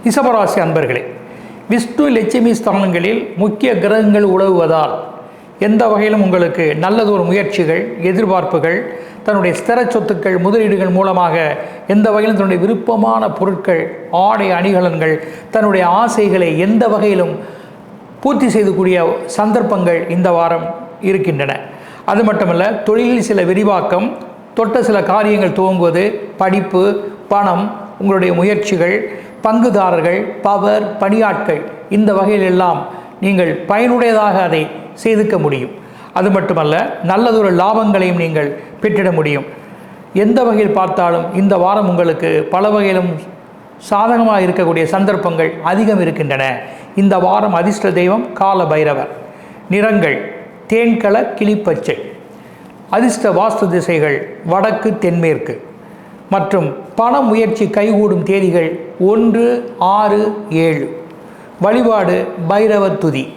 ரிஷபராசி அன்பர்களே, விஷ்ணு லட்சுமி ஸ்தானங்களில் முக்கிய கிரகங்கள் உலவுவதால் எந்த வகையிலும் உங்களுக்கு நல்லதொரு முயற்சிகள், எதிர்பார்ப்புகள், தன்னுடைய ஸ்திர சொத்துக்கள், முதலீடுகள் மூலமாக எந்த வகையிலும் தன்னுடைய விருப்பமான பொருட்கள், ஆடை அணிகலன்கள், தன்னுடைய ஆசைகளை எந்த வகையிலும் பூர்த்தி செய்யக்கூடிய சந்தர்ப்பங்கள் இந்த வாரம் இருக்கின்றன. அது மட்டுமல்ல, தொழிலில் சில விரிவாக்கம், தொட்ட சில காரியங்கள் துவங்குவது, படிப்பு, பணம், உங்களுடைய முயற்சிகள், பங்குதாரர்கள், பவர், பணியாட்கள், இந்த வகையில் எல்லாம் நீங்கள் பயனுடையதாக அதை செய்துக்க முடியும். அது மட்டுமல்ல, நல்லதொரு லாபங்களையும் நீங்கள் பெற்றிட முடியும். எந்த வகையில் பார்த்தாலும் இந்த வாரம் உங்களுக்கு பல வகையிலும் சாதகமாக இருக்கக்கூடிய சந்தர்ப்பங்கள் அதிகம் இருக்கின்றன. இந்த வாரம் அதிர்ஷ்ட தெய்வம் கால பைரவர். நிறங்கள் தேன்கள கிளிப்பச்சை. அதிர்ஷ்ட வாஸ்து திசைகள் வடக்கு, தென்மேற்கு. மற்றும் பண முயற்சி கைகூடும் தேதிகள் 1, 6, 7. வழிபாடு பைரவர் துதி.